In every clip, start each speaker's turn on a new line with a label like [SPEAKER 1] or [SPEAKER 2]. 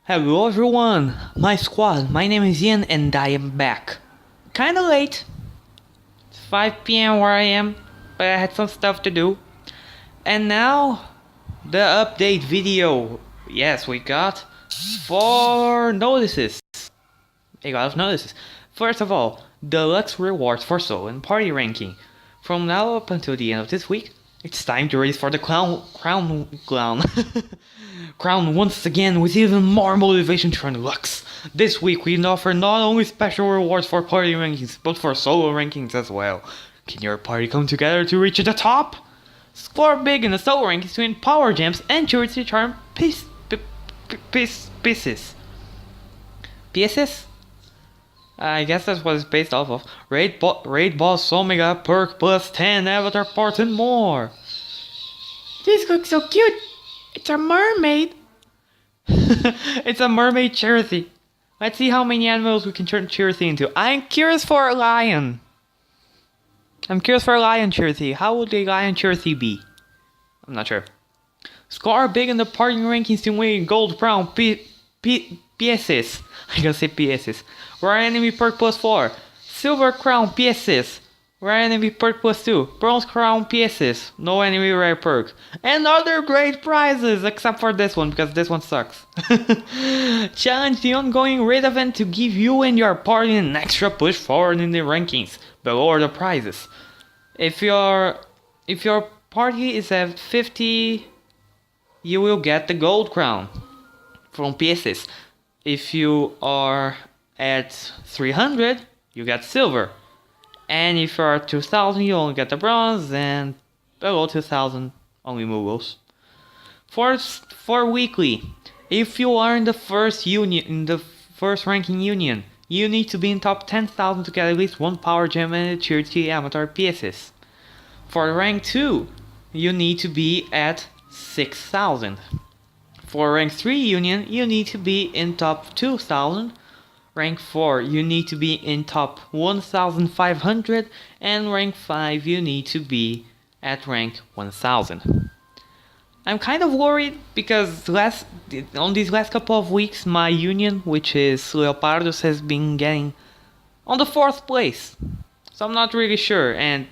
[SPEAKER 1] Hello everyone, my squad, my name is Ian and I am back. Kinda late. It's 5 PM where I am, but I had some stuff to do. And now, the update video. Yes, we got 4 notices. A lot of notices. First of all, deluxe rewards for solo and party ranking. From now up until the end of this week, it's time to race for the crown once again with even more motivation to earn Lux. This week we offer not only special rewards for party rankings, but for solo rankings as well. Can your party come together to reach the top? Score big in the solo rankings to win power gems and charity charm pieces. Pieces? I guess that's what it's based off of. Raid Boss Omega perk plus 10 avatar parts and more. This looks so cute. It's a mermaid. It's a mermaid charity. Let's see how many animals we can turn charity into. I'm curious for a lion. Charity. How would a lion charity be? I'm not sure. Score big in the party rankings to win gold crown pieces. I gotta say pieces. Rare enemy perk plus 4. Silver crown pieces. Rare enemy perk plus 2. Bronze crown pieces. No enemy rare perk. And other great prizes, except for this one, because this one sucks. Challenge the ongoing raid event to give you and your party an extra push forward in the rankings. Below are the prizes. If your party is at 50, you will get the gold crown from pieces. If you are at 300, you get silver. And if you are at 2000, you only get the bronze, and below 2000, only Moogles. For weekly, if you are in the first ranking union, you need to be in top 10,000 to get at least one power gem and a charity avatar pieces. For rank 2, you need to be at 6,000. For rank 3 union, you need to be in top 2,000. Rank 4, you need to be in top 1,500. And rank 5, you need to be at rank 1,000. I'm kind of worried because on these last couple of weeks, my union, which is Leopardos, has been getting on the 4th place. So I'm not really sure. And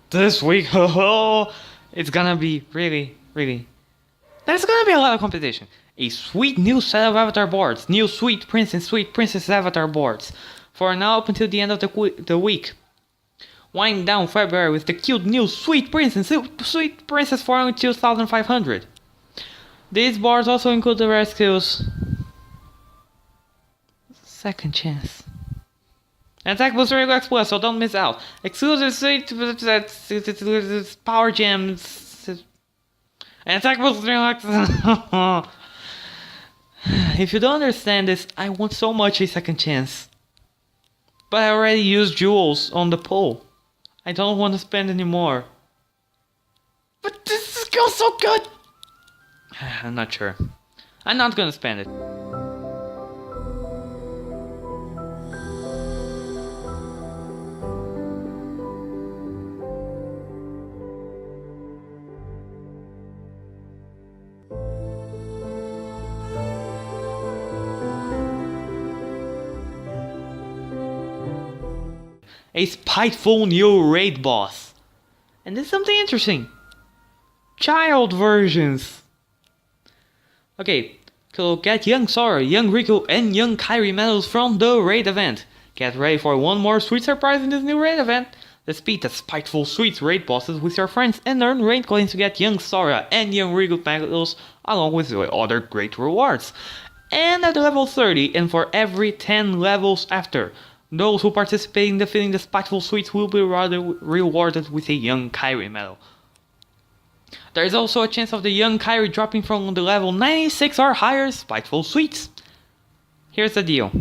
[SPEAKER 1] this week, it's gonna be really there's gonna be a lot of competition. A sweet new set of avatar boards. New sweet prince and sweet princess avatar boards. For now up until the end of the week. Wind down February with the cute new sweet prince and sweet princess for only 2,500. These boards also include the rare skills. Second chance. Attack booster relax plus, so don't miss out. Exclusive sweet power gems. And attack booster relax. If you don't understand this, I want so much a second chance. But I already used jewels on the pull. I don't want to spend any more. But this feels so good! I'm not sure. I'm not gonna spend it. A spiteful new raid boss. And this is something interesting. Child versions. Okay, so get young Sora, young Riku, and young Kairi medals from the raid event. Get ready for one more sweet surprise in this new raid event. Let's beat the spiteful sweet raid bosses with your friends and earn raid coins to get young Sora and young Riku medals along with other great rewards. And at level 30 and for every 10 levels after. Those who participate in defeating the spiteful sweets will be rewarded with a young Kairi medal. There is also a chance of the young Kairi dropping from the level 96 or higher spiteful sweets. Here's the deal.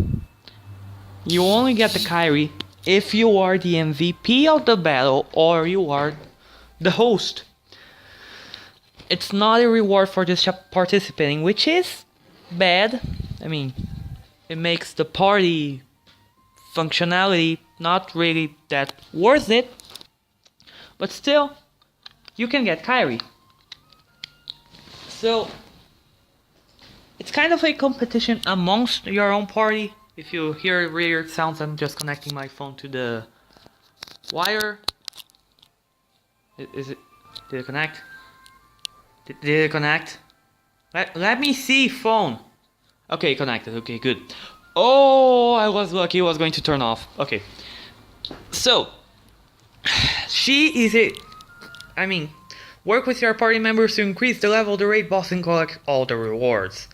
[SPEAKER 1] You only get the Kairi if you are the MVP of the battle or you are the host. It's not a reward for just participating, which is bad. I mean, it makes the party functionality not really that worth it, but still you can get Kairi. So it's kind of a competition amongst your own party. If you hear weird sounds, I'm just connecting my phone to the wire. Is it? Did it connect? Did it connect? Let me see phone. Okay, connected. Okay, good. Oh, I was lucky it was going to turn off. Okay. So, work with your party members to increase the level of the raid boss and collect all the rewards.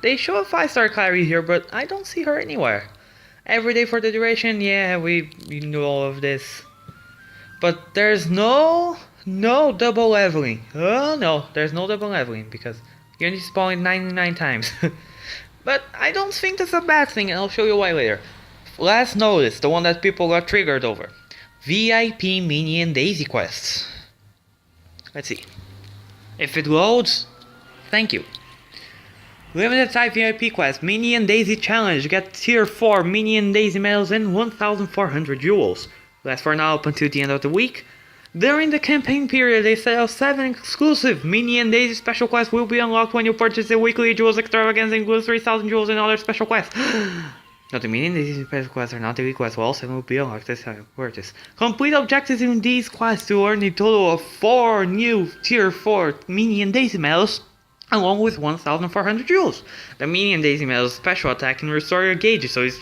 [SPEAKER 1] They show a 5-star Clary here, but I don't see her anywhere. Every day for the duration, yeah, we knew all of this. But there's no double leveling. Oh no, there's no double leveling because you only spawn 99 times. But I don't think that's a bad thing, and I'll show you why later. Last notice, the one that people got triggered over. VIP Minnie and Daisy quests. Let's see. If it loads, thank you. Limited type VIP quest, Minnie and Daisy challenge. Get tier 4 Minnie and Daisy medals and 1,400 jewels. Lasts for now up until the end of the week. During the campaign period, a set of 7 exclusive Minnie and Daisy special quests will be unlocked when you purchase a weekly jewels extravaganza, includes 3,000 jewels and other special quests. Not the Minnie and Daisy special quests are not daily quests, well, 7 will be unlocked this time. Purchase. Complete objectives in these quests to earn a total of 4 new tier 4 Minnie and Daisy medals, along with 1,400 jewels. The Minnie and Daisy medals special attack can restore your gauges, so it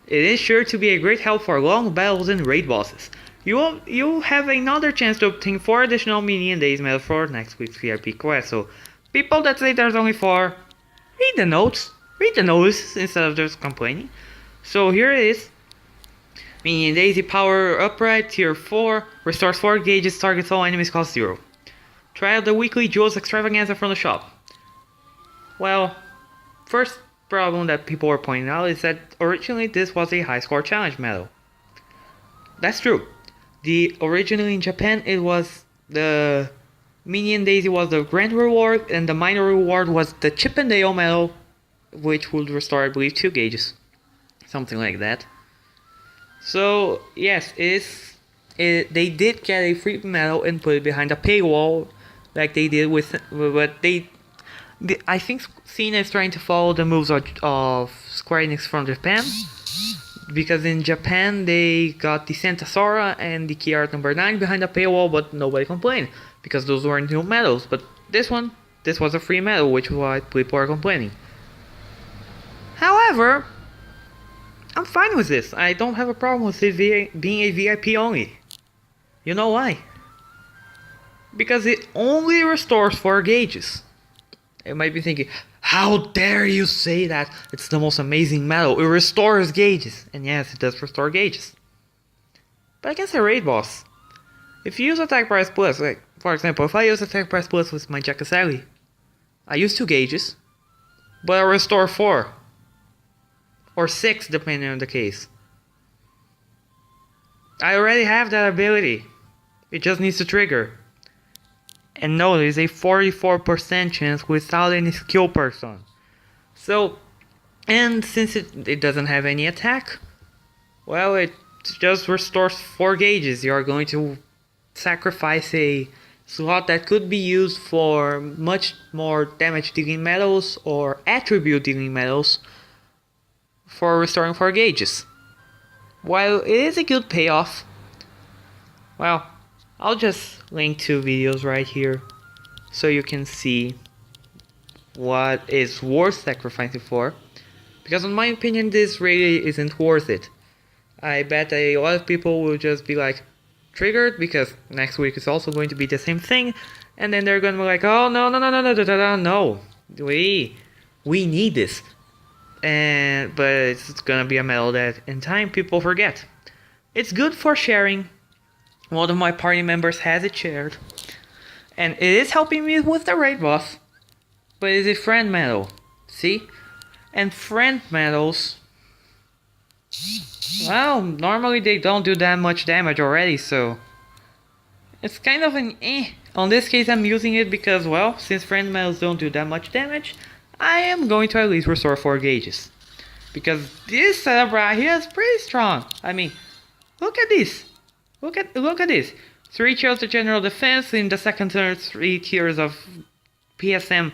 [SPEAKER 1] is sure to be a great help for long battles and raid bosses. You have another chance to obtain 4 additional Minnie and Daisy medals for next week's VIP quest. So, people that say there's only 4, read the notes. Read the notes instead of just complaining. So here it is. Minnie and Daisy power upright tier 4. Restores 4 gauges, targets all enemies, cost 0. Try out the weekly jewels extravaganza from the shop. Well, first problem that people were pointing out is that originally this was a high score challenge medal. That's true. Originally in Japan it was the Minnie and Daisy was the grand reward, and the minor reward was the Chip and Dale medal, which would restore, I believe, 2 gauges. Something like that. So yes, they did get a free medal and put it behind a paywall, like they did with, but I think Cena is trying to follow the moves of Square Enix from Japan, because in Japan they got the Santa Sora and the key art number 9 behind a paywall, but nobody complained because those weren't new medals. But this was a free medal, which is why people are complaining. However, I'm fine with this. I don't have a problem with it being a VIP only. You know why? Because it only restores 4 gauges. You might be thinking, how dare you say that? It's the most amazing medal. It restores gauges. And yes, it does restore gauges. But against a raid boss, if you use attack price plus, like for example, if I use attack price plus with my Jakasali, I use 2 gauges, but I restore 4. Or 6 depending on the case. I already have that ability. It just needs to trigger. And no, there's a 44% chance without any skill person. So, and since it doesn't have any attack, well, it just restores 4 gauges. You are going to sacrifice a slot that could be used for much more damage dealing medals or attribute dealing medals for restoring 4 gauges. While it is a good payoff, well, I'll just link 2 videos right here so you can see what is worth sacrificing for, because in my opinion this really isn't worth it. I bet a lot of people will just be like triggered because next week is also going to be the same thing, and then they're gonna be like, oh no, we need this. But it's gonna be a medal that in time people forget. It's good for sharing. One of my party members has it shared, and it is helping me with the raid boss, but it's a friend medal, see? And friend medals, well, normally they don't do that much damage already, so it's kind of an eh. On this case I'm using it because, well, since friend medals don't do that much damage, I am going to at least restore 4 gauges. Because this setup right here is pretty strong. I mean, look at this. Look at this. 3 tiers of general defense in the second tier, 3 tiers of PSM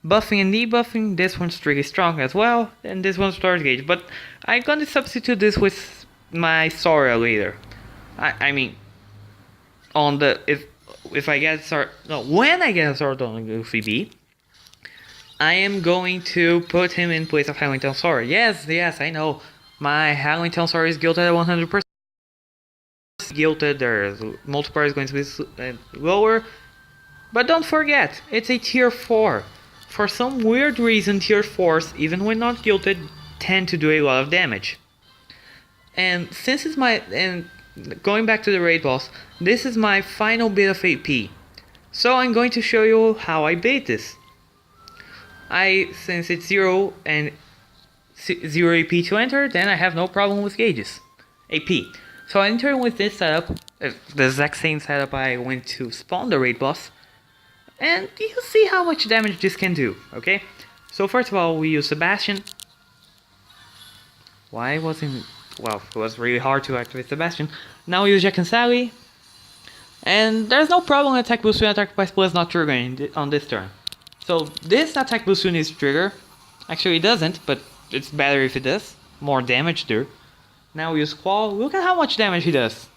[SPEAKER 1] buffing and debuffing. This one's really strong as well, and this one's storage gauge. But I'm gonna substitute this with my Sora later. I mean, on the if I get start no when I get started on Goofy B, I am going to put him in place of Halloween Town Sora. Yes, I know. My Halloween Town Sora is guilted at 100%. Guilted, their multiplier is going to be lower. But don't forget, it's a tier 4. For some weird reason, tier 4s, even when not guilted, tend to do a lot of damage. And since it's going back to the raid boss, this is my final bit of AP. So I'm going to show you how I bait this. Since it's 0 and 0 AP to enter, then I have no problem with gauges. AP. So I enter with this setup, the exact same setup I went to spawn the raid boss. And you see how much damage this can do, okay? So first of all, we use Sebastian. Why wasn't... Well, it was really hard to activate Sebastian. Now we use Jack and Sally. And there's no problem attack boost when attack by split is not triggering on this turn. So this attack boost needs to trigger. Actually it doesn't, but it's better if it does. More damage there. Now we use Squall. Look at how much damage he does.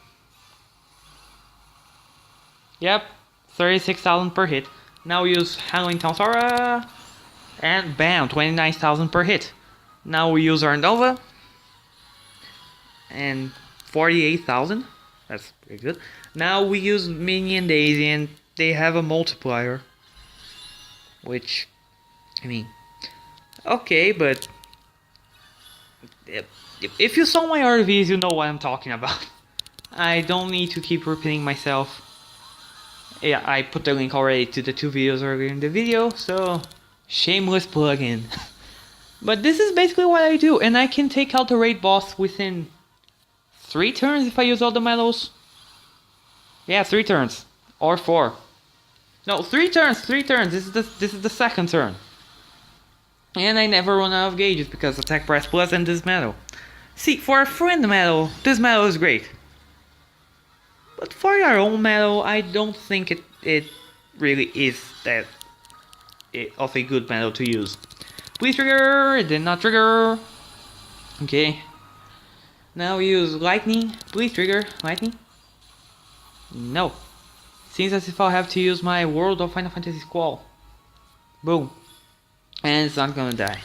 [SPEAKER 1] Yep, 36,000 per hit. Now we use Halloween Town Sora. And bam, 29,000 per hit. Now we use our Nova. And 48,000. That's pretty good. Now we use Minnie and Daisy, and they have a multiplier. Which, I mean, okay, but if you saw my RVs, you know what I'm talking about. I don't need to keep repeating myself. Yeah, I put the link already to the 2 videos earlier in the video, so shameless plug-in. But this is basically what I do, and I can take out the raid boss within 3 turns if I use all the medals. Yeah, 3 turns. Or 4. No, 3 turns, 3 turns. This is the second turn. And I never run out of gauges because attack press plus and this medal. See, for a friend medal, this medal is great. But for your own medal, I don't think it really is that of a good medal to use. Please trigger, it did not trigger. Okay. Now we use lightning. Please trigger, lightning. No. Seems as if I'll have to use my World of Final Fantasy Squall. Boom. And it's not gonna die.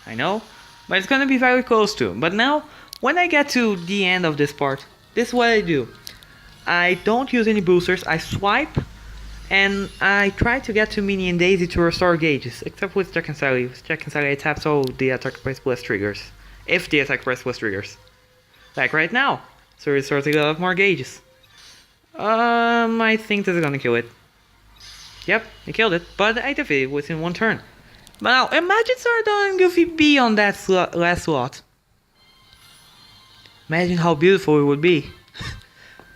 [SPEAKER 1] I know, but it's gonna be very close to. But now, when I get to the end of this part, this is what I do. I don't use any boosters, I swipe, and I try to get to Minnie and Daisy to restore gauges, except with Jack and Sally. With Jack and Sally I tap so the attack press plus triggers. If the attack press plus triggers. Like right now. So it restores a lot of more gauges. I think this is gonna kill it. Yep, I killed it, but I defeated it within 1 turn. But now, imagine Sardon and Goofy B on that last slot. Imagine how beautiful it would be.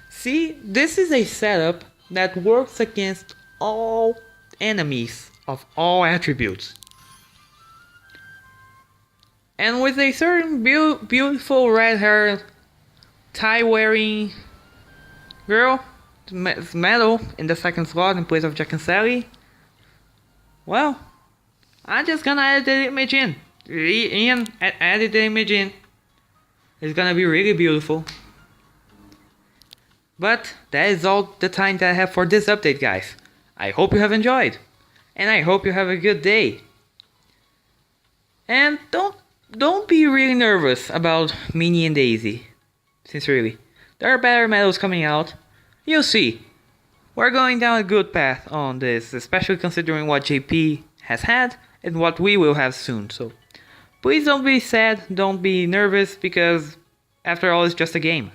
[SPEAKER 1] See, this is a setup that works against all enemies of all attributes. And with a certain beautiful red hair, tie wearing girl, medal in the second slot in place of Jack and Sally, well, I'm just gonna add the image in. Ian, added the image in. It's gonna be really beautiful. But that is all the time that I have for this update, guys. I hope you have enjoyed. And I hope you have a good day. And don't be really nervous about Minnie and Daisy. Sincerely. There are better medals coming out. You'll see. We're going down a good path on this, especially considering what JP has had and what we will have soon. So please don't be sad, don't be nervous, because after all it's just a game.